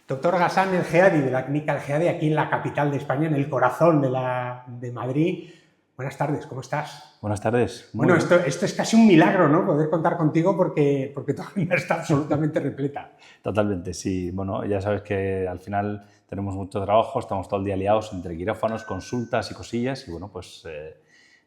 Doctor Ghassan El Gheady, de la Clínica El Gheady, aquí en la capital de España, en el corazón de Madrid. Buenas tardes, ¿cómo estás? Buenas tardes. Bueno, esto es casi un milagro, ¿no? Poder contar contigo porque tu agenda está absolutamente repleta. Totalmente, sí. Bueno, ya sabes que al final tenemos mucho trabajo, estamos todo el día liados entre quirófanos, consultas y cosillas y bueno, pues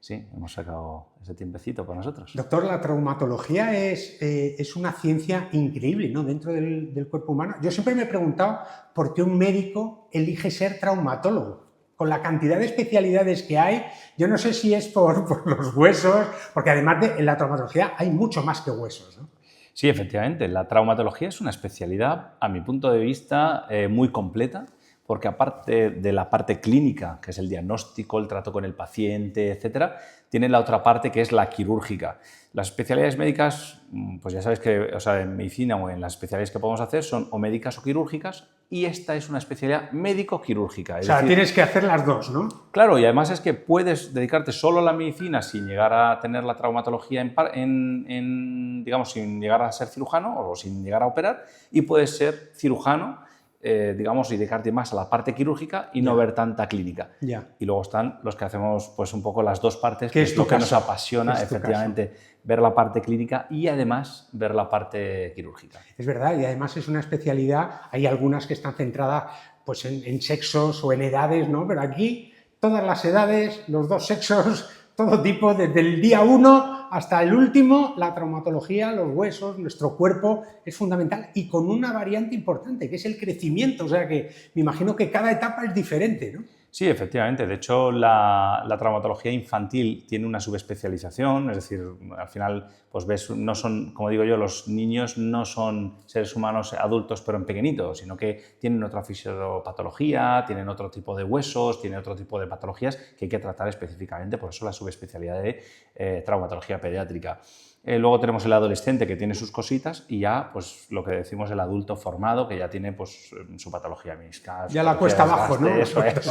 sí, hemos sacado ese tiempecito para nosotros. Doctor, la traumatología es una ciencia increíble, ¿no? Dentro del cuerpo humano. Yo siempre me he preguntado por qué un médico elige ser traumatólogo. Con la cantidad de especialidades que hay, yo no sé si es por los huesos, porque además en la traumatología hay mucho más que huesos, ¿no? Sí, efectivamente, la traumatología es una especialidad, a mi punto de vista, muy completa, porque aparte de la parte clínica, que es el diagnóstico, el trato con el paciente, etcétera, tiene la otra parte que es la quirúrgica. Las especialidades médicas, pues ya sabes que, o sea, en medicina o en las especialidades que podemos hacer son o médicas o quirúrgicas, y esta es una especialidad médico-quirúrgica. O sea, tienes que hacer las dos, ¿no? Claro, y además es que puedes dedicarte solo a la medicina sin llegar a tener la traumatología digamos, sin llegar a ser cirujano o sin llegar a operar, y puedes ser cirujano, digamos, y dedicarte más a la parte quirúrgica y no ver tanta clínica. Y luego están los que hacemos pues un poco las dos partes, que es lo que nos apasiona, efectivamente, ver la parte clínica y además ver la parte quirúrgica. Es verdad, y además es una especialidad, hay algunas que están centradas pues en sexos o en edades, ¿no? Pero aquí todas las edades, los dos sexos, todo tipo, desde el día 1 hasta el último, la traumatología, los huesos, nuestro cuerpo es fundamental y con una variante importante, que es el crecimiento, o sea que me imagino que cada etapa es diferente, ¿no? Sí, efectivamente. De hecho, la traumatología infantil tiene una subespecialización, es decir, al final, pues ves, no son, como digo yo, los niños no son seres humanos adultos pero en pequeñitos, sino que tienen otra fisiopatología, tienen otro tipo de huesos, tienen otro tipo de patologías que hay que tratar específicamente, por eso la subespecialidad de traumatología pediátrica. Luego tenemos el adolescente que tiene sus cositas y ya, pues lo que decimos, el adulto formado que ya tiene pues su patología meniscal. Ya la cuesta abajo, ¿no? Eso es.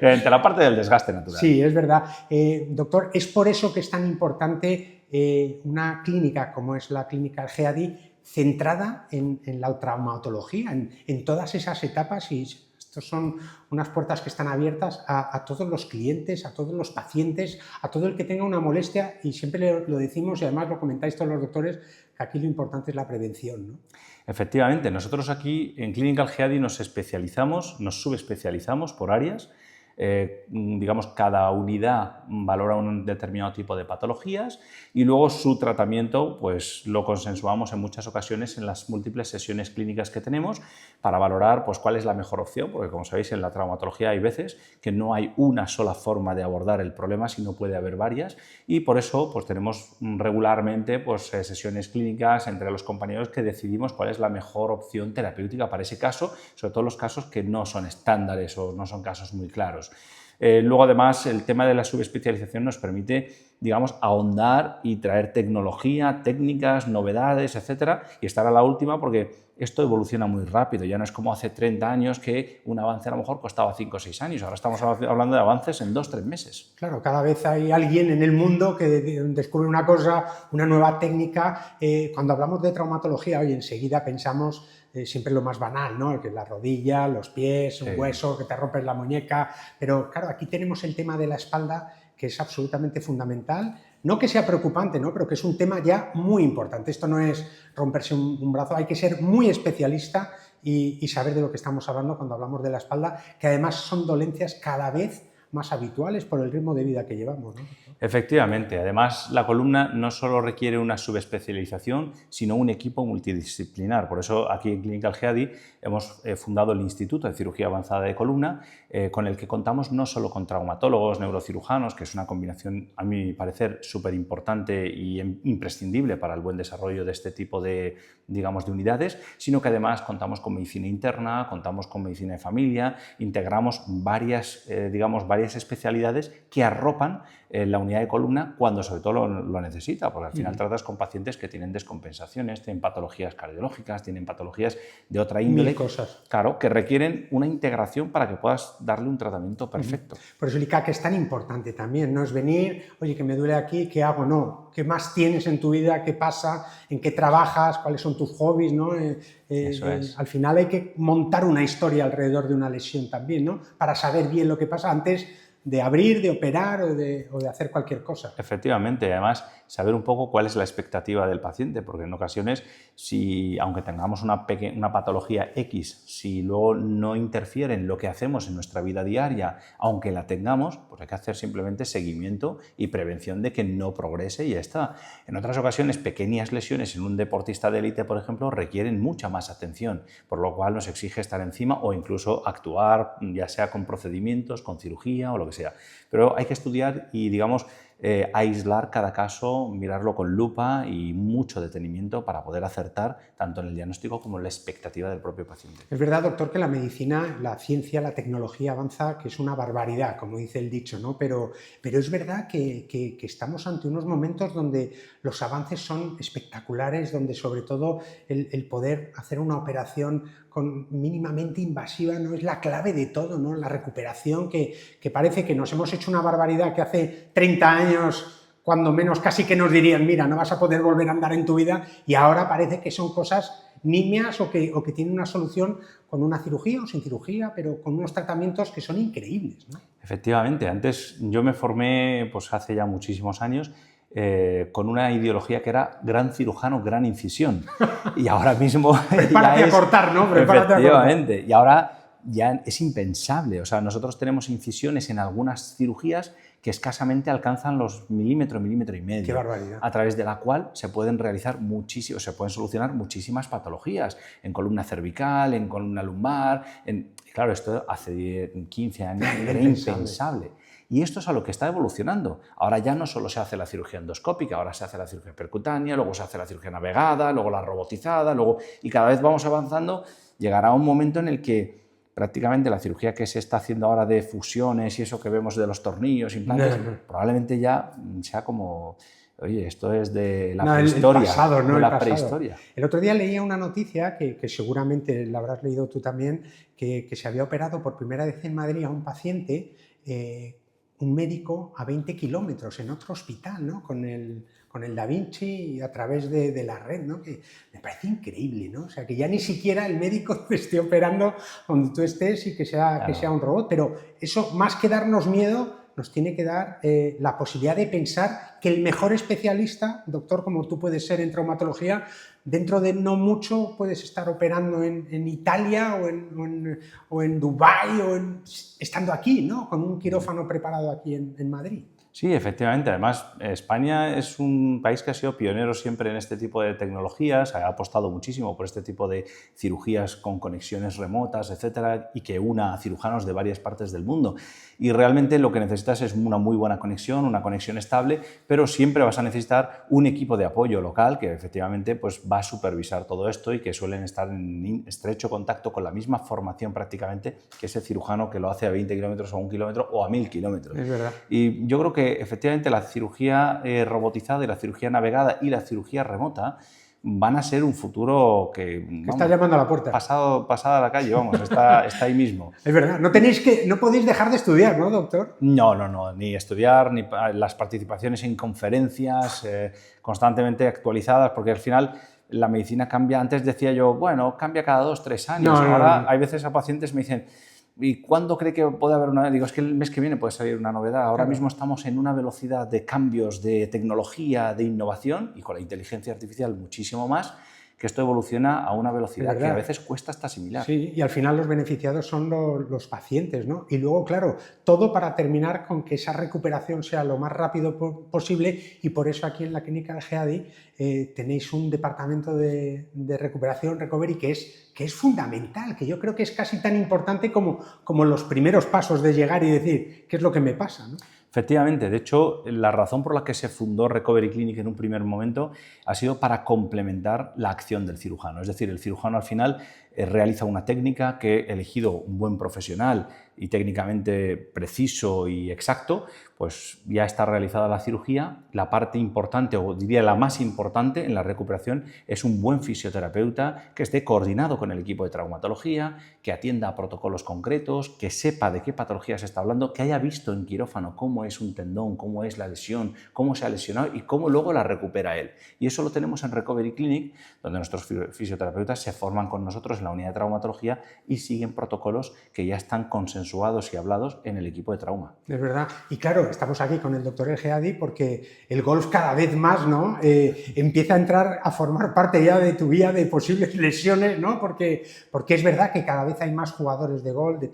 Entre la parte del desgaste natural. Sí, es verdad. Doctor, es por eso que es tan importante una clínica como es la Clínica El Gheady, centrada en la traumatología, en todas esas etapas, y estos son unas puertas que están abiertas a todos los clientes, a todos los pacientes, a todo el que tenga una molestia, y siempre lo decimos y además lo comentáis todos los doctores, que aquí lo importante es la prevención, ¿no? Efectivamente, nosotros aquí en Clínica El Gheady nos subespecializamos por áreas. Digamos, cada unidad valora un determinado tipo de patologías y luego su tratamiento pues lo consensuamos en muchas ocasiones en las múltiples sesiones clínicas que tenemos para valorar pues cuál es la mejor opción, porque como sabéis en la traumatología hay veces que no hay una sola forma de abordar el problema, sino puede haber varias, y por eso pues tenemos regularmente pues sesiones clínicas entre los compañeros que decidimos cuál es la mejor opción terapéutica para ese caso, sobre todo los casos que no son estándares o no son casos muy claros. Luego, además, el tema de la subespecialización nos permite, digamos, ahondar y traer tecnología, técnicas, novedades, etcétera, y estar a la última porque esto evoluciona muy rápido. Ya no es como hace 30 años que un avance a lo mejor costaba 5 o 6 años. Ahora estamos hablando de avances en 2 o 3 meses. Claro, cada vez hay alguien en el mundo que descubre una cosa, una nueva técnica. Cuando hablamos de traumatología, hoy enseguida pensamos siempre lo más banal, ¿no? Que la rodilla, los pies, un hueso, que te rompes la muñeca. Pero claro, aquí tenemos el tema de la espalda, que es absolutamente fundamental. No que sea preocupante, ¿no? Pero que es un tema ya muy importante. Esto no es romperse un brazo, hay que ser muy especialista y saber de lo que estamos hablando cuando hablamos de la espalda, que además son dolencias cada vez más habituales por el ritmo de vida que llevamos, ¿no? Efectivamente. Además, la columna no solo requiere una subespecialización, sino un equipo multidisciplinar. Por eso, aquí en Clínica El Gheady hemos fundado el Instituto de Cirugía Avanzada de Columna, con el que contamos no solo con traumatólogos, neurocirujanos, que es una combinación, a mi parecer, súper importante y imprescindible para el buen desarrollo de este tipo de, digamos, de unidades, sino que además contamos con medicina interna, contamos con medicina de familia, integramos varias varias especialidades que arropan la unidad de columna cuando sobre todo lo necesita, porque al final tratas con pacientes que tienen descompensaciones, tienen patologías cardiológicas, tienen patologías de otra índole. Mil cosas. Claro, que requieren una integración para que puedas darle un tratamiento perfecto. Por eso el ICAC es tan importante también, no es venir, oye, que me duele aquí, ¿qué hago? No, ¿qué más tienes en tu vida? ¿Qué pasa? ¿En qué trabajas? ¿Cuáles son tus hobbies? ¿No? Eso es. Al final hay que montar una historia alrededor de una lesión también, ¿no? Para saber bien lo que pasa antes de abrir, de operar o de hacer cualquier cosa. Efectivamente, además saber un poco cuál es la expectativa del paciente, porque en ocasiones, si, aunque tengamos una patología X, si luego no interfiere en lo que hacemos en nuestra vida diaria, aunque la tengamos, pues hay que hacer simplemente seguimiento y prevención de que no progrese y ya está. En otras ocasiones, pequeñas lesiones en un deportista de élite, por ejemplo, requieren mucha más atención, por lo cual nos exige estar encima o incluso actuar, ya sea con procedimientos, con cirugía o lo que sea. Pero hay que estudiar y, digamos, aislar cada caso, mirarlo con lupa y mucho detenimiento para poder acertar tanto en el diagnóstico como en la expectativa del propio paciente. Es verdad, doctor, que la medicina, la ciencia, la tecnología avanza, que es una barbaridad, como dice el dicho, ¿no? Pero es verdad que estamos ante unos momentos donde los avances son espectaculares, donde sobre todo el poder hacer una operación mínimamente invasiva no es la clave de todo, ¿no? La recuperación, que parece que nos hemos hecho una barbaridad que hace 30 años, cuando menos casi que nos dirían, mira, no vas a poder volver a andar en tu vida, y ahora parece que son cosas nimias o que tienen una solución con una cirugía o sin cirugía, pero con unos tratamientos que son increíbles, ¿no? Efectivamente, antes yo me formé pues hace ya muchísimos años con una ideología que era gran cirujano, gran incisión. Y ahora mismo... Prepárate a cortar, ¿no? Prepárate efectivamente. A cortar. Y ahora ya es impensable. O sea, nosotros tenemos incisiones en algunas cirugías que escasamente alcanzan los milímetro y medio. ¡Qué barbaridad! A través de la cual se pueden realizar se pueden solucionar muchísimas patologías, en columna cervical, en columna lumbar. Claro, esto hace 15 años era impensable. Y esto es a lo que está evolucionando. Ahora ya no solo se hace la cirugía endoscópica, ahora se hace la cirugía percutánea, luego se hace la cirugía navegada, luego la robotizada, y cada vez vamos avanzando. Llegará un momento en el que prácticamente la cirugía que se está haciendo ahora de fusiones y eso que vemos de los tornillos, implantes, probablemente ya sea como... Oye, esto es de la prehistoria. El pasado, ¿no? De la prehistoria. El otro día leía una noticia que seguramente la habrás leído tú también, que se había operado por primera vez en Madrid a un paciente, un médico a 20 kilómetros en otro hospital, ¿no? Con el Da Vinci y a través de la red, ¿no? Que me parece increíble, ¿no? O sea, que ya ni siquiera el médico te esté operando donde tú estés y que sea un robot, pero eso, más que darnos miedo, nos tiene que dar la posibilidad de pensar que el mejor especialista, doctor, como tú puedes ser en traumatología, dentro de no mucho puedes estar operando en Italia o en Dubái estando aquí, ¿no? Con un quirófano preparado aquí en Madrid. Sí, efectivamente. Además, España es un país que ha sido pionero siempre en este tipo de tecnologías, ha apostado muchísimo por este tipo de cirugías con conexiones remotas, etcétera, y que una a cirujanos de varias partes del mundo. Y realmente lo que necesitas es una muy buena conexión, una conexión estable, pero siempre vas a necesitar un equipo de apoyo local que efectivamente pues, va a supervisar todo esto y que suelen estar en estrecho contacto con la misma formación prácticamente que ese cirujano que lo hace a 20 kilómetros o a 1 kilómetro o a 1000 kilómetros. Es verdad. Y yo creo que efectivamente la cirugía robotizada y la cirugía navegada y la cirugía remota van a ser un futuro que... Está llamando a la puerta. Pasada a la calle, vamos, está ahí mismo. Es verdad, no podéis dejar de estudiar, ¿no, doctor? No, ni estudiar, ni las participaciones en conferencias constantemente actualizadas, porque al final la medicina cambia. Antes decía yo, bueno, cambia cada 2 o 3 años. Ahora hay veces a pacientes me dicen, ¿y cuándo cree que puede haber una? Digo, es que el mes que viene puede salir una novedad. Ahora mismo estamos en una velocidad de cambios, de tecnología, de innovación y con la inteligencia artificial muchísimo más, que esto evoluciona a una velocidad que a veces cuesta hasta asimilar. Sí, y al final los beneficiados son los pacientes, ¿no? Y luego, claro, todo para terminar con que esa recuperación sea lo más rápido posible, y por eso aquí en la clínica de GEADI tenéis un departamento de recuperación, recovery, que es fundamental, que yo creo que es casi tan importante como los primeros pasos de llegar y decir, ¿qué es lo que me pasa?, ¿no? Efectivamente, de hecho, la razón por la que se fundó Recovery Clinic en un primer momento ha sido para complementar la acción del cirujano. Es decir, el cirujano al final realiza una técnica que, elegido un buen profesional y técnicamente preciso y exacto, pues ya está realizada la cirugía. La parte importante, o diría la más importante en la recuperación, es un buen fisioterapeuta que esté coordinado con el equipo de traumatología, que atienda a protocolos concretos, que sepa de qué patología se está hablando, que haya visto en quirófano cómo es un tendón, cómo es la lesión, cómo se ha lesionado y cómo luego la recupera él. Y eso lo tenemos en Recovery Clinic, donde nuestros fisioterapeutas se forman con nosotros en la unidad de traumatología y siguen protocolos que ya están consensuados y hablados en el equipo de trauma. Es verdad. Y claro, estamos aquí con el doctor El Geadi porque el golf cada vez más, ¿no? Empieza a entrar a formar parte ya de tu vida de posibles lesiones, ¿no? Porque es verdad que cada vez hay más jugadores de golf de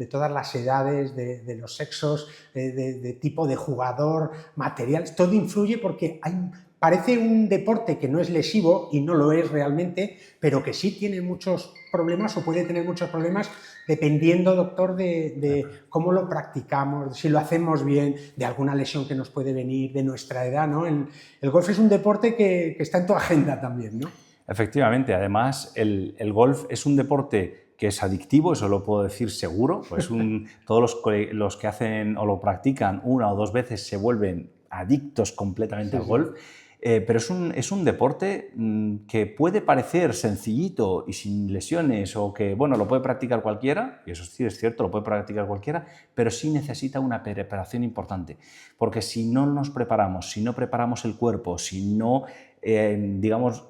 todas las edades, de los sexos, de tipo de jugador, materiales, todo influye porque parece un deporte que no es lesivo y no lo es realmente, pero que sí tiene muchos problemas o puede tener muchos problemas dependiendo, doctor, de cómo lo practicamos, si lo hacemos bien, de alguna lesión que nos puede venir, de nuestra edad, ¿no? El golf es un deporte que está en tu agenda también, ¿no? Efectivamente, además el golf es un deporte que es adictivo, eso lo puedo decir seguro, pues todos los que hacen o lo practican una o dos veces se vuelven adictos completamente al golf. Pero es un deporte que puede parecer sencillito y sin lesiones o que, bueno, lo puede practicar cualquiera, y eso sí es cierto, lo puede practicar cualquiera, pero sí necesita una preparación importante, porque si no nos preparamos, si no preparamos el cuerpo, si no, digamos,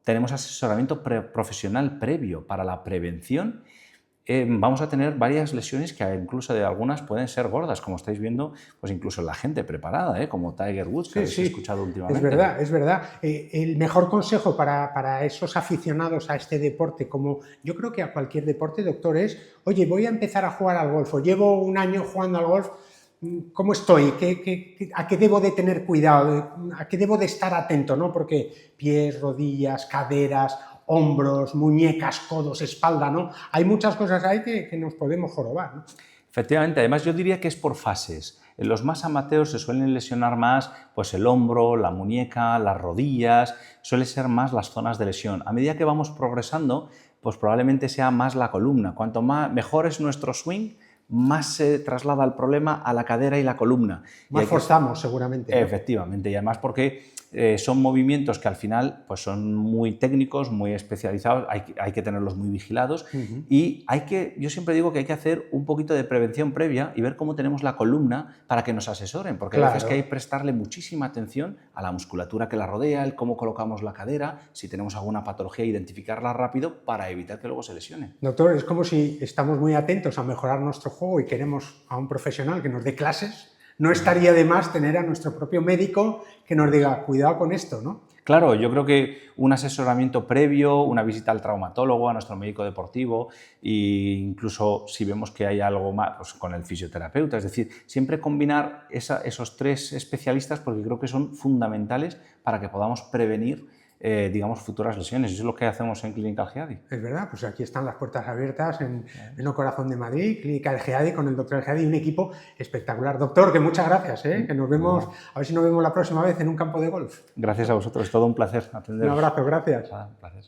tenemos asesoramiento profesional previo para la prevención, vamos a tener varias lesiones que incluso de algunas pueden ser gordas, como estáis viendo, pues incluso la gente preparada, como Tiger Woods, que habéis escuchado últimamente. Es verdad, es verdad. El mejor consejo para esos aficionados a este deporte, como yo creo que a cualquier deporte, doctor, es, oye, voy a empezar a jugar al golf, o llevo un año jugando al golf, ¿cómo estoy? ¿A qué debo de tener cuidado? ¿A qué debo de estar atento? ¿No? Porque pies, rodillas, caderas, hombros, muñecas, codos, espalda, ¿no? Hay muchas cosas ahí que nos podemos jorobar, ¿no? Efectivamente, además yo diría que es por fases. En los más amateurs se suelen lesionar más pues el hombro, la muñeca, las rodillas, suelen ser más las zonas de lesión. A medida que vamos progresando, pues probablemente sea más la columna. Cuanto mejor es nuestro swing, más se traslada el problema a la cadera y la columna. Más forzamos, seguramente, ¿no? Efectivamente, y además porque son movimientos que al final pues son muy técnicos, muy especializados, hay que tenerlos muy vigilados y yo siempre digo que hay que hacer un poquito de prevención previa y ver cómo tenemos la columna para que nos asesoren, porque a veces que hay que prestarle muchísima atención a la musculatura que la rodea, el cómo colocamos la cadera, si tenemos alguna patología, identificarla rápido para evitar que luego se lesione. Doctor, es como si estamos muy atentos a mejorar nuestro juego y queremos a un profesional que nos dé clases. No estaría de más tener a nuestro propio médico que nos diga, cuidado con esto, ¿no? Claro, yo creo que un asesoramiento previo, una visita al traumatólogo, a nuestro médico deportivo e incluso si vemos que hay algo más, pues con el fisioterapeuta. Es decir, siempre combinar esos tres especialistas porque creo que son fundamentales para que podamos prevenir digamos, futuras lesiones. Eso es lo que hacemos en Clínica El Geadi. Es verdad, pues aquí están las puertas abiertas en el corazón de Madrid, Clínica El Geadi, con el doctor El Geadi y un equipo espectacular. Doctor, que muchas gracias, que nos vemos, a ver si nos vemos la próxima vez en un campo de golf. Gracias a vosotros, es todo un placer atenderos. Un abrazo, gracias. Un placer.